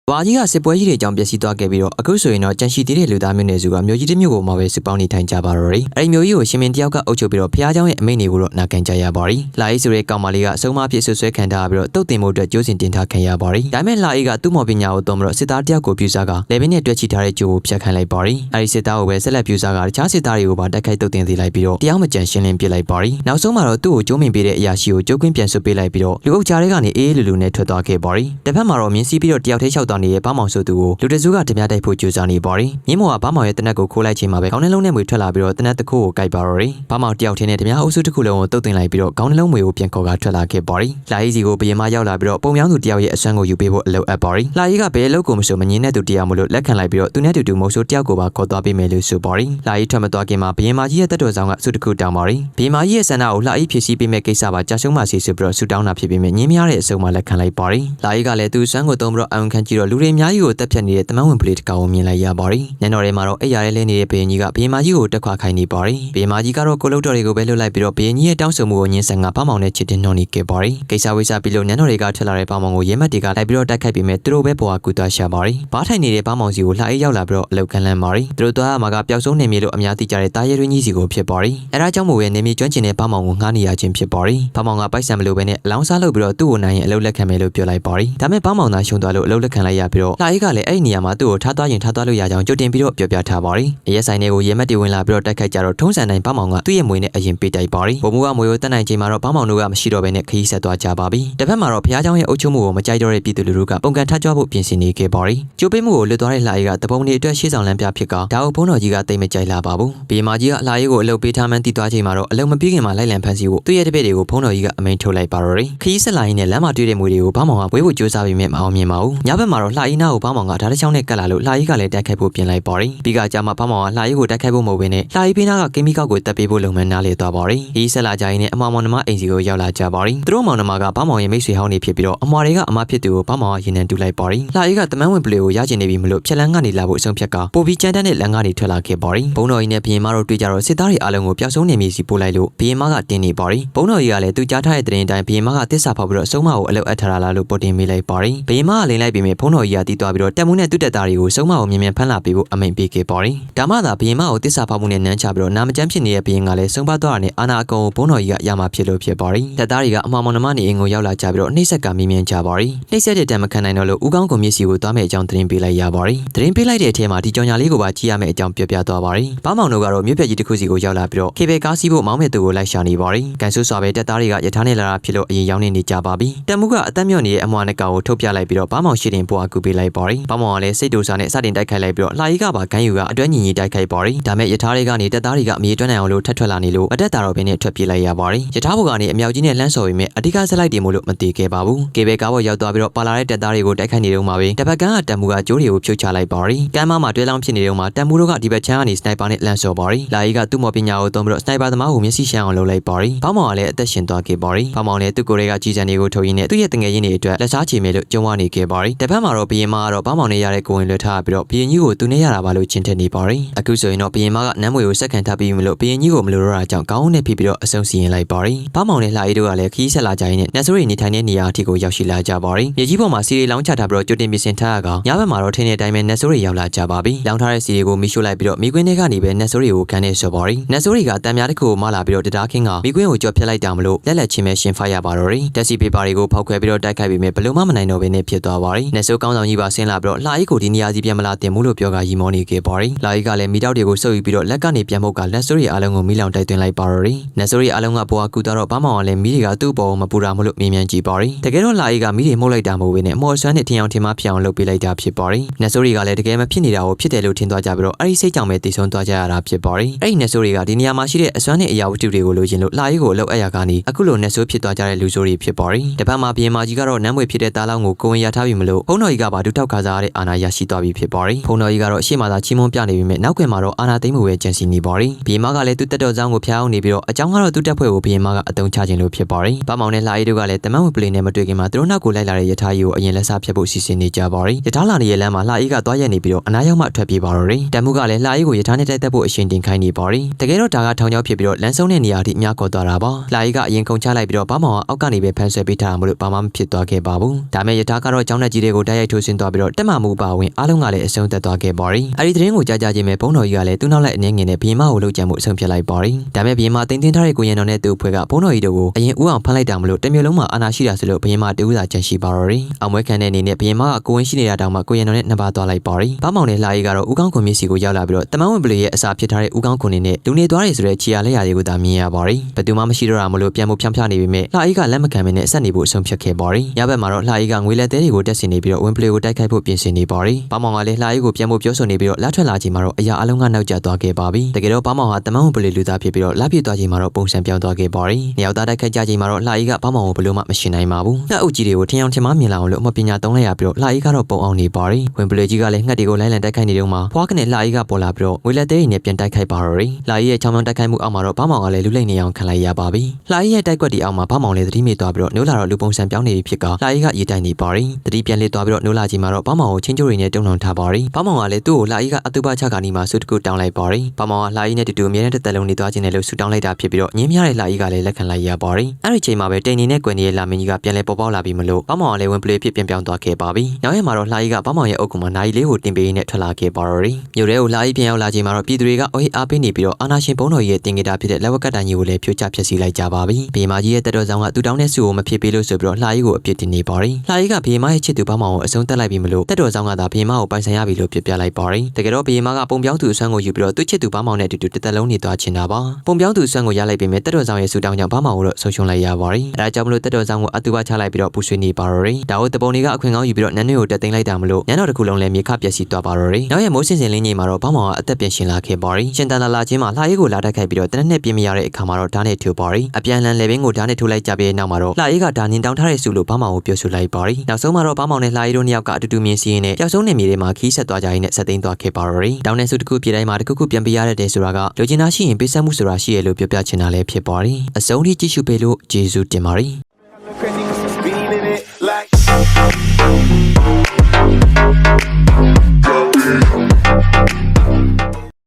ဘာကြီးကစစ်ပွဲကြီးတွေကြောင့်ပျက်စီးသွားခဲ့ပြီးတော့အခုဆိုရင်တော့ကြန့်ရှိသေးတဲ့လူသားမျိုးနွယ်စုကမျိုးကြီးတစ်မျိုးကိုမှပဲစုပေါင်းနေထိုင်ကြပါတော့တယ်။အဲဒီမျိုးကြီးကိုရှင်မင်းတယောက်ကအုပ်ချုပ်ပြီးတော့ဖျားเจ้าရဲ့အမိန့်တွေကိုတော့နာခံကြရပါရီ။လာအေးဆိုတဲ့ကောင်မလေးကအဆုံးမဖြစ်ဆွဆွဲခံထားပြီးတော့တုတ်တင်မှုအတွက်ကြိုးစင်တင်ထားခံရပါရီ။ဒါပေမဲ့လာအေးကသူ့မော်ပညာကိုသုံးပြီးတော့စစ်သားတယောက်ကိုပြူစားကလေဘင်းနဲ့တွဲချထားတဲ့ကြိုးကိုဖျက်ခံလိုက်ပါရီ။အဲဒီစစ်သားကိုပဲဆက်လက်ပြူစားကတခြားစစ်သားတွေကိုပါတိုက်ခိုက်တုတ်တင်သေးလိုက်ပြီးတော့တရားမကြံရှင်းလင်းပြစ်လိုက်ပါရီ။နောက်ဆုံးမှာတော့သူ့ကိုကြိုးမင်ပေးတဲ့အရာရှိကိုကြိုးကွင်းပြန်ဆွပေးလိုက်ပြီးတော့လူအုပ်ကြားထဲကနေအေးအေးလူလူနဲ့ထွက်သွားခဲ့ပါရီ။တစ်ဖက်မှာတော့မြင်းစီးပြီးတော့တယောက်ထဲလျှောက်သွားနေတဲ့ဘာမောင်ဆိုသူကိုလူတစုကတပြားတိုက်ဖို့ကြိုးစားနေပါရီ။မြင်းမော်ကဘာမောင်ရဲ့တနက်ကိုခိုးလိုက်ချိန်မှာပဲခေါင်းနှလုံးနဲ့မွေထွက်လာပြီးတော့တနက်တစ်ခုကိုကိုက်ပါတော့ရီ။ဘာမောင်တယောက်ထဲနဲ့တပြားအုပ်စုတစ်ခုလုံးကိုတုတ်တင်လိုက်ပြီးတော့ခေါင်းနှလုံးမွေကိုပြန်ခေါ်ကထွက်လာခဲ့ပါရီ။လာအေးစီကိုဘရင်မရောက်လာပြီးတော့ပုံပြောင်းသူတယောက်ရဲ့အစွမ်းကိုယူပေးဖို့အလုပ်အပ်ပါရီ။လာအေးကဘယ်အလုပ်ကိုမဆိုမငင်းတဲ့သူတယောက်မလို့လက်ခံလိုက်ပြီးတော့သူနဲ့တူတူမုတ်ဆိုးတယောက်ကိုပါခေါ်သွားပေးမယ်လို့ဆိုပါရီ။လာအေးထွက်မသွားခင်မှာဘရင်မကြီးရဲ့တက်တော်ဆောင်ကအစုတစ်ခုတောင်းပါရီ။ဘရင်မကြီးရဲ့ဆန္ဒကိုလာအေးဖြည့်ဆည်းပေးမဲ့ကိစ္စပါကြာရှုံးမှစီဆိုပြီးတော့ဆူတောင်းတာဖြစ်ပေမဲ့ငင်းမရတဲ့အစုံမှလက်ခံလိုက်ပါရီ။လာအေးကလည်းသူစွမ်းကိုသုံးပြီးတော့အုံခံကြည့်တော့လူတွေအများကြီးကိုတက်ဖြတ်နေတဲ့တမန်ဝင်ပလေးတစ်ကောင်ကိုမြင်လိုက်ရပါရီ။ညနေတော်ထဲမှာတော့အဲ့ရရဲလဲနေတဲ့ဘရင်ကြီးကဘရင်မကြီးကိုတက်ခွာခိုင်းနေပါရီ။ဘရင်မကြီးကတော့ကိုလုတ်တော်တွေကိုပဲလွတ်လိုက်ပြီးတော့ဘရင်ကြီးရဲ့တောင်းဆိုမှုကိုညှင်းဆန်ကဘာမောင်နဲ့ချစ်တင်နှောနေခဲ့ပါရီ။ကိစ္စဝိစာပြီးလို့ညနေတော်တွေကထွက်လာတဲ့ဘာမောင်ကိုရဲမတ်တွေကလိုက်ပြီးတော့တိုက်ခိုက်ပြီးမဲ့သူတို့ပဲပေါ်ကကူသွားရှာပါရီ။ဘားထိုင်နေတဲ့ဘာမောင်စီကိုလှအေးရောက်လာပြီးတော့အလောက်ကန်လန့်ပါရီ။သူတို့သွားမှာကပျောက်ဆုံးနေမြေလို့အများသိကြတဲ့တာရဲရင်းကြီးစီကိုဖြစ်ပါရီ။အဲဒါကြောင့်မို့ရဲ့နေမြေကျွမ်းကျင်တဲ့ဘာမောင်ကိုငှားနေရခြင်းဖြစ်ပါရီ။ဘာမောင်ကပိုက်ဆံမလို့ပဲနဲ့အလောင်းစားလုပ်ပြီးတော့သူ့ကိုနိုင်ရင်အလုပ်လက်ခံမယ်လို့ပြောလိုက်ပါရီ။ဒါမဲ့ဘာမောင်သာရှုံသွားလို့အလုပ်လက်ခံလိုက်ရပြီးတော့လှအေးကလည်းအဲ့ဒီနေရာမှာသူ့ကိုထားသွားရင်ထားသွားလို့ရကြောင်းကြိုတင်ပြီးတော့ပြောပြထားပါရီ။အရက်ဆိုင်တွေကိုရဲမတ်တွေဝင်လာပြီးတော့တိုက်ခိုက်ကြတော့ထုံးစံတိုင်းဘာမောင်ကသူ့ရဲ့မွေနဲ့အရင်ပေးတိုက်ပါရီ။ဘုံမူကမွေကိုတက်နိုင်ချိန်မှာတော့ဘာမောင်တို့ကမရှိတော့ဘဲနဲ့ခရီးဆက်သွားကြပါပြီ။တစ်ဖက်မှာတော့ဖျားเจ้าရဲ့အုပ်ချုပ်မှုကိုမကြိုက်တော့တဲ့ပြည်သူလူထုကပုံကန်ထကြွဖို့ပြင်ဆင်နေခဲ့ပါရီ။ကျိုးပေးမှုကိုလွတ်သွားတဲ့လှအေးကတပုံတွေအတွက်ရှေ့ဆောင်လမ်းပြဖြစ်ကဒါကိုဘုန်းတော်ကြီးကတိတ်မကြိုက်လာပါဘူး။ဘီမာကြီးကလှအေးကိုအလုပ်ပေးထားမှန်းသိသွားချိန်မှာတော့အလုပ်မပြီးခင်မှာလိုက်လံဖမ်းဆီးဖို့သူ့ရဲ့တပည့်တွေကိုဘုန်းတော်ကြီးကအမိန့်ထုတ်လိုက်ပါတော့ရီ။ခရီးဆက်လာရင်းနဲ့လမ်းမှာတွေ့တဲ့မွေတွေကိုဘာမောင်ကဝေးဖို့ကြိုးစားပြီးမြမအောင်မြင်ပါဘူး။ညဘက်မှာတော့လှအေးနာကိုဘာမောင်ကဓာတ်တစ်ချောင်းနဲ့ကတ်လာလို့လှအေးကလည်းတိုက်ခိုက်ဖို့ပြင်လိုက်ပါရီ။ပြီးကကြာမှဘာမောင်ကလှအေးကိုတိုက်ခိုက်ဖို့မဟုတ်ဘဲနဲ့လှအေးဖေးနာကကင်မီကောက်ကိုတက်ပေးဖို့လုံမှန်းနားလေသွားပါရီ။ခရီးဆက်လာကြရင်နဲ့အမမောင်နှမအိမ်စီကိုရောက်လာကြပါရီ။သူတို့မောင်နှမကဘာမောင်ရဲ့မိတ်ဆွေဟောင်းနေဖြစ်ပြီးတော့အမွာတွေကအမဖြစ်သူကိုဘာမောင်ကရင်နှံတူလိုက်ပါရီ။လှအေးကတမန်ဝင်ပလေကိုရကျင်နေပြီမလို့ဖြက်လန်းကနေလာဖို့အဆုံးဖြတ်ကပိုပြီးကြမ်းတမ်းတဲ့လမ်းကနေထွက်လာခဲ့ပါရီ။ဘုံတော်ကြီးနဲ့ဘီရင်မတို့တွေ့ကြတော့စစ်သားတွေအားလုံးကိုပျောက်ဆုံးနေမြေစီပို့လိုက်လို့ဘီရင်မကတင်းနေပါရီ။ဘုံတော်ကြီးကလည်းသူကြားထားတဲ့တရင်တိုင်းဘီရင်မကတစ္ဆာဖောက်ပြီးတော့အဆုံးမကိုအလုတ်အပ်ထားလာလို့ပေါ်တင်မိလိုက်ပါရီ။ဘီရင်မကလိန်လိုက်ပြီးမြဲဘုံတော်ကြီးကတီးသွားပြီးတော့တက်မှုနဲ့သူ့တက်သားတွေကိုဆုံးမကိုမြင်မြန်ဖမ်းလာပေးဖို့အမိန့်ပေးခဲ့ပါရီ။ဒါမှသာဘီရင်မကိုတစ္ဆာဖောက်မှုနဲ့နမ်းချပြီးတော့နာမကျန်းဖြစ်နေတဲ့ဘီရင်ကလည်းဆုံးပါသွားတာနဲ့အာနာအကောင်ကိုဘုံတော်ကြီးကရမှာဖြစ်လို့ဖြစ်ပါရီ။တက်သားတွေကအမောင်နှမနေအိမ်ကိုရောက်လာကြပြီးတော့နှိမ့်ဆက်ကမြင်မြန်ကြပါရီ။နှိမ့်ဆက်တဲ့တံမခံနိုင်တော့လို့ဦးကောင်းကိုမျက်စီကိုသွားမဲ့အကြောင်းသတင်းပေးလိုက်ရပါရီ။သတင်းပေးလိုက်တဲ့အထဲမှာဒီကြောင်ညာလေးကိုပါကြည့်ရမယ့်အကြောင်းပြောပြသွားပါရီ။ဘာမောင်တို့ကတော့မြို့ပြကြီးတစ်ခုစီကိုရောက်လာပြီးတော့ခေဘဲကားစီးဖို့မောင်းမဲ့သူကိုလိုက်ရှာနေပါရီ။ကန်ဆူစွာပဲတက်သားတွေကရထားနဲ့လာတာဖြစ်လို့အရင်ရောက်နေကြပါပြီ။တက်မှုကအသက်မြော့နေတဲ့အမွားနကောင်ကိုထုတ်ပြလိုက်ပြီးတော့ဘာမောင်ရှိတင်ပွားကူပေးလိုက်ပါရီ။ဘာမောင်ကလည်းစိတ်တူစားနဲ့စတင်တိုက်ခိုက်လိုက်ပြီးတော့လှအေးကပါဂန်းယူကအတွဲညီညီတိုက်ခိုက်ပါရီ။ဒါမဲ့ရထားတွေကနေတက်သားတွေကအမြေတွန်းနိုင်အောင်လို့ထပ်ထွက်လာနေလို့အတက်တာတော့ဘင်းနဲ့ထွက်ပြေးလိုက်ရပါရီ။ရထားဘုတ်ကနေအမြောက်ကြီးနဲ့လှမ်းဆော်ပြီးမြဲအဓိကဆက်လိုက်တယ်မို့လို့မတည်ခဲ့ပါဘူး။ကေဘဲကားပေါ်ရောက်သွားပြီးတော့ပါလာတဲ့တက်သားတွေကိုတိုက်ခိုက်နေတော့မှာပဲတပတ်ကန်ကတက်မှုကကျိုးတွေကိုဖြုတ်ချလိုက်ပါရီ။ကမ်းမမှာတွဲလောင်းဖြစ်နေတော့မှာတက်မှုတို့ကဒီဘက်ချမ်းကနေစနိုက်ပါနဲ့လှမ်းဆော်ပါရီ။လာအေးကသူ့မော်ပညာကိုသုံးပြီးတော့စနိုက်ပါသမားကိုမျက်စိရှမ်းအောင်လုပ်လိုက်ပါရီ။ဘောင်းမောင်ကလည်းအသက်ရှင်သွားခဲ့ပါရီ။ဘောင်းမောင်လည်းသူ့ကိုယ်တွေကကြီးစံတွေကိုထုတ်ရင်းနဲ့သူ့ရဲ့တငယ်ချင်းတွေအတွက်လက်စားချေမယ်လို့ကြုံဝနေခဲ့ပါရီ။တစ်ဖက်မှာတော့ဘရင်မကတော့ဘောင်းမောင်နဲ့ရတဲ့ကိုဝင်လွှတ်ထားပြီးတော့ဘရင်ကြီးကိုသူနဲ့ရတာပါလို့ချင်းထက်နေပါရီ။အခုဆိုရင်တော့ဘရင်မကနမ်းမွေကိုစက်ခံထားပြီးမလို့ဘရင်ကြီးကိုမလိုတော့တာကြောင့်ကောင်းနဲ့ဖြစ်ပြီးတော့အဆုံးစီရင်လိုက်ပါရီ။ဘောင်းမောင်နဲ့လှအေးတို့ကလည်းခီးဆက်လာကြရင်းနဲ့နတ်ဆိုးတွေနေထိုင်တဲ့နေရာအထိကိုရောက်ရှိလာကြပါရီ။မြေကြီးပေါ်မှာစီရီလောင်းချထားပြီးတော့ကြိုတင်ပြင်ဆင်ထားရကညဘက်မှာတော့ထင်းတဲ့အတိုင်းပဲနတ်ဆိုးတွေရောက်လာကြပါပြီ။လောင်းထားတဲ့စီတွေကိုမီးရှို့လိုက်ပြီးတော့မိကွင်းထဲကနေပဲနတ်ဆိုးတွေကိုခံနေဆော်ပါရီ။နတ်ဆိုးတွေကတံများတစ်ခုကိုမလာပြီးတော့တတားခင်းကမိကွင်းကိုကြော်ဖြတ်လိုက်တာမလို့လက်လက်ချင်းပဲရှင်ဖတ်ရပါတော့ရီ။တက်စီပေပါတွေကိုဖောက်ခွဲပြီးတော့တိုက်ခိုက်ပြီးမြဲဘလို့မှမနိုင်တော့ဘဲနဲ့ဖြစ်သွားပါရီ။နတ်ဆိုးကောင်းဆောင်ကြီးပါဆင်းလာပြီးတော့လှအေးကိုဒီနေရာစီပြန်မလာတင်ဘူးလို့ပြောကရီမောနေခဲ့ပါရီ။လှအေးကလည်းမိတောက်တွေကိုစုပ်ယူပြီးတော့လက်ကနေပြန်မှုတ်ကနတ်ဆိုးတွေအားလုံးကိုမိလောင်တိုက်သွင်းလိုက်ပါတော့ရီ။နတ်ဆိုးတွေအားလုံးကဘွားကူတော့ဘာမှမလည်းမိတွေကသူ့ဘောမပူတာမလို့မြင်မြန်ကြည့်ပါရီ။တကယ်တော့လှအေးကမိတွေမှုတ်လိုက်တာမဟုတ်ဘဲနဲ့အမော်ဆွမ်းနဲ့ထင်အောင်ထင်မှဖြစ်အောင်လုပ်ပေးလိုက်တာဖြစ်ပါရီ။နတ်ဆိုးတွေကလည်းတကယ်မဖြစ်နေတာကိုဖြစ်တယ်လို့ထင်သွားကြပြီးတော့အဲ့ဒီစိတ်ကြောင့်ပဲတည်ဆုံးသွားကြရတာဖြစ်ပါရီ။အဲ့ဒီနတ်ဆိုးတွေကဒီနေရာမှာရှိတဲ့အစွမ်းနဲ့အရာဝတ္ထုတွေကိုလိုချင်လို့လှအေးကိုအလုပ်အပ်ရကနေအခုလိုနတ်ဆိုးဖြစ်သွားကြတဲ့လူဆိုးတွေဖြစ်ပါရီ။တပတ်မှာဘီရင်မကြီးကတော့နမ်းမွေဖြစ်တဲ့သားလောင်းကိုကိုဝင်ရထားပြီးမလို့ဘုန်းတော်ကြီးကပါဒုထောက်ခါစားရတဲ့အာဏာရရှိသွားပြီဖြစ်ပါရီ။ဘုန်းတော်ကြီးကတော့ရှေ့မှာသာချီးမွမ်းပြနေပြီးမြဲနောက်ကွယ်မှာတော့အာဏာသိမ်းမှုပဲကြံစီနေပါရီ။ဘီရင်မကလည်းသူ့တက်တော်ဆောင်ကိုဖျားအောင်နေပြီးတော့အကြောင်းကတော့သူ့တက်ဖွဲ့ကိုဘီရင်မကအတုံးချခြင်းလို့ဖြစ်ပါရီ။ဗမောင်နဲ့လှအေးတို့ကလည်းတမန်ဝင်ပလီနဲ့မတွေ့ခင်မှာသူတို့နောက်ကိုလိုက်လာတဲ့ရထားကြီးကိုအရင်လက်စားဖြတ်ဖို့စီစဉ်နေကြပါရီ။ရထားလာနေတဲ့လမ်းမှာလှအေးကသွားရက်နေပြီးတော့အနားရောက်မှထွက်ပြေးပါတော့ရီ။တမ်မှုကလည်းလှအေးကိုရထားနဲ့တိုက်တက်ဖို့အရှင်တင်ခိုင်းနေပါရီ။တကယ်တော့ဒါကထောင်ချောက်ဖြစ်ပြီးတော့လမ်းဆုံးတဲ့နေရာအထိအများခေါ်သွားတာပါ။လှအေးကအရင်ခုန်ချလိုက်ပြီးတော့ဗမောင်ကအောက်ကနေပဲဖမ်းဆွဲပေးထားတာမလို့ဘာမှမဖြစ်သွားခဲ့ပါဘူး။ဒါမဲ့ရထားကတော့ကျောင်းတက်ကြီးတွေကိုတိုက် ရိုက်ထိုးဆင်းသွားပြီးတော့တက်မှမှုပါဝင်အားလုံးကလည်းအဆုံးသက်သွားခဲ့ပါရီအဲ့ဒီသတင်းကိုကြားကြခြင်းပဲဘုံတော်ကြီးကလည်းသူ့နောက်လိုက်အနေငယ်နဲ့ဘီယမကိုလှုပ်ကြံမှုအဆုံးဖြတ်လိုက်ပါရီဒါပေမဲ့ဘီယမတင်တင်ထားတဲ့ကိုရင်တော်နဲ့သူ့အဖွဲ့ကဘုံတော်ကြီးတို့ကိုအရင်ဦးအောင်ဖမ်းလိုက်တာမလို့တမျိုးလုံးမှာအာဏာရှိတာဆိုလို့ဘီယမတူးစာကြန့်ရှိပါတော့ရီအောင်မွဲခံတဲ့အနေနဲ့ဘီယမကကိုဝင်ရှိနေတာတောင်မှကိုရင်တော်နဲ့နှစ်ပါးသွားလိုက်ပါရီဘာမောင်နဲ့လှရီကတော့ဦးကောင်းခွန်မြင့်စီကိုရောက်လာပြီးတော့တမန်ဝင်ပလီရဲ့အစာဖြစ်ထားတဲ့ဦးကောင်းခွန်နေနဲ့လူနေသွားတယ်ဆိုတဲ့ခြေရလက်ရာတွေကိုသာမြင်ရပါရီဘယ်သူမှမရှိတော့တာမလို့ပြန်မှုဖြန့်ဖြနေပေမဲ့လှရီကလက်မခံမနဲ့ဆက်နေဖို့အဆုံးဖြတ်ခဲ့ပါရီညဘက်မှာတော့လှရီကငွေလက်သေးတွေကိုတက်ဆင်နေပြီးတော့ဝင်ပလီကိုတိုက်ခိုက်ဖို့ပြင်ဆင်နေပါရီဘာမောင်ကလည်းလှရီကိုပြန်မှုပြောဆိုနေပြီးတော့လက်ထွက်လာချိန်မှာတော့အရာအလုံးကနောက်ကျသွားခဲ့ပါပြီတကယ်တော့ဘာမောင်ဟာတမန်ဝင်ပလီလူသားဖြစ်ပြီးတော့လက်ပြသွားချိန်မှာတော့ပုံစံပြောင်းသွားခဲ့ပါရီနေရောက်သားတိုက်ခိုက်ကြချိန်မှာတော့လှရီကဘာမောင်ကိုဘလို့မှမရှိနိုင်ပါဘူးငှက်အုပ်ကြီးတွေကိုထင်အောင်ထင်မှားမြင်လာအောင်လို့အမပညာသုံးလိုက်ရပြီးတော့လှရီကတော့ပုံအောင်နေပါရီဝင်ပလီကြီးကလည်းငှက်တွေကိုလိုင်းလံတိုက်ခိုက်နေတုန်းမှာဖွားကနေလှရီကပေါ်လာပြီးတော့ငွေလက်သေးတွေနဲ့ပြန်တိုက်ခိုက်ပါတော့ရီလှရီရဲ့ချောင်းချောင်းတိုက်ခိုက်မှုအောက်မှာတော့ဘာမောင်ကလည်းလူလိမ့်နေအောင်ခံလိုက်ရပါပြီလှရီရဲ့တိုက်ကွက်တီအောက်မှာဘာမောင်လည်းသတိမေ့သွားပြီးတော့နိုးလာတော့လူပုံစံပြောင်းနေပြီဖြစ်ကလှရီကရေတိုင်နေပါရီသတိပြန်လစ်သွားပြီးတော့နိုးလာချိန်မှာတော့ဘာမောင်ကိုချင်းချိုးတွေနဲ့တုံ့နှောင်ထားပါရီဘာမောင်ကလည်းသူ့ကိုလှရီကအတူပါချကာနီမှာဆုတကူတောင်းလိုက်ပါရီဘာမောင်ကလှရီနဲ့တူတူအမြဲတမ်းတစ်သက်လုံးနေသွားခြင်းနဲ့လို့ဆုတောင်းလိုက်တာဖြစ်ပြီးတော့ငင်းမြတဲ့လှရီကလည်းလက်ခံလိုက်ရပါရီအဲ့ဒီချိန်မှာပဲတိန်နေတဲ့ကွယ်နေတဲ့လာမင်းကြီးကပြန်လဲပေါ်ပေါက်လာပြီးမလို့ဘာမောင်ကလည်းဝင်ပလေဖြစ်ပြန်ပြောင်းသွားခဲ့ပါပြီနောက်ရက်မှာတော့လှရီကဘာမောင်ရဲ့အုပ်ကမှာနိုင်လေးကိုတင်ပေးနဲ့ထွက်လာခဲ့ပါရီမြို့ထဲကိုလှရီပြန်ရောက်လာချိန်မှာတော့ပြည်သူတွေကအော်ဟစ်အားပေးနေပြီးတော့အာနာရှင်ဘုံတော်ရဲ့တင်ကြတာဖြစ်တဲ့လက်ဝက်ကတ်တိုင်ကြီးကိုလည်းဖြိုချဖျက်ဆီးလိုက်ကြပါပြီဘေးမာကြီးရဲ့တက်တော်ဆောင်ကသူတောင်းတဲ့စုကိုမဖြစ်ပေးလို့ဆိုပြီးတော့လှရီကိုအပြစ်တင်နေပါရီလှရီကဘေးမာရဲ့ချစ်သူဘာမောင်ကိုအဆုံးတက်လိုက်ပြီးမလို့တက်တော်ဆောင်ကသာဘေးမာကိုပိုင်ဆိုင်ရပြီလို့ပြပြလိုက်ပါရီတကယ်တော့ဘေးမာကပုံပြောင်းသူအဆွမ်းကိုယူပြီးတော့သူ့ချစ်သူဘာမောင်နဲ့အတူတူတစ်သက်လုံးနေသွားချင်တာပါပုံပြောင်းသူအဆွမ်းကိုရလိုက်ပြီးမြတ်တက်တော်ဆောင်ရဲ့ဆူတောင်းကြောင့်ဘာမောင်ကိုတော့ဆုံးရှုံးလိုက်ရပါရီအဲဒါကြောင့်မလို့တက်တော်ဆောင်ကိုအတူပါချလိုက်ပြီးတော့ပူဆွေးနေပါရီဒါကိုတပုံတွေကအခွင့်ကောင်းယူပြီးတော့နန်းတွေကိုတက်သိမ်းလိုက်တာမလို့ညတော်တစ်ခုလုံးလည်းမြေခပျက်စီးသွားပါရီနောက်ရက်မိုးစင်စင်လင်းကြီးမှာတော့ဘာမောင်ကအသက်ပြန်ရှင်လာခဲ့ပါရီရှင်တန်လာချင်းမှာလှရီကိုလာတိုက်ခိုက်ပြီးတော့တနက်နဲ့ပြင်းမရတဲ့အခါမှာတော့ဓာတ်နဲ့ထိုးပါရီအပြန်လန်လေပင်ကိုဓာတ်နဲ့ထိုးလိုက်ကြပြီးနောက်မှာတော့လှရီကဓာတ်နင်းတောင်းထားတဲ့စုလို့ဘာမောင်ကိုပြောဆိုလိုက်ပါရီနောက်ဆုံးမှာတော့ဘာမောင်နဲ့လှရီတို့နှစ်ယောက်ကအတူတူမြင်စီရင်နဲ့ကြောက်ဆုံးနေမြေတွေမှာခီးဆက်သွားကြရင်းနဲ့ဆက်သိမ်းသွားခဲ့ပါရီတောင်းတဲ့စုတစ်ခုပြတိုင်းမှာတစ်ခုခုပြန်ပြရတဲ့ဆိုတာကလူချင်းသားရှိရင်ပေးဆက်မှုဆိုတာရှိရလို့ပြောပြချင်တာလည်းဖြစ်ပါရီအဆုံးထိကြည့်ရှုပေးလို့ကျေးဇူးတင်ပါရီ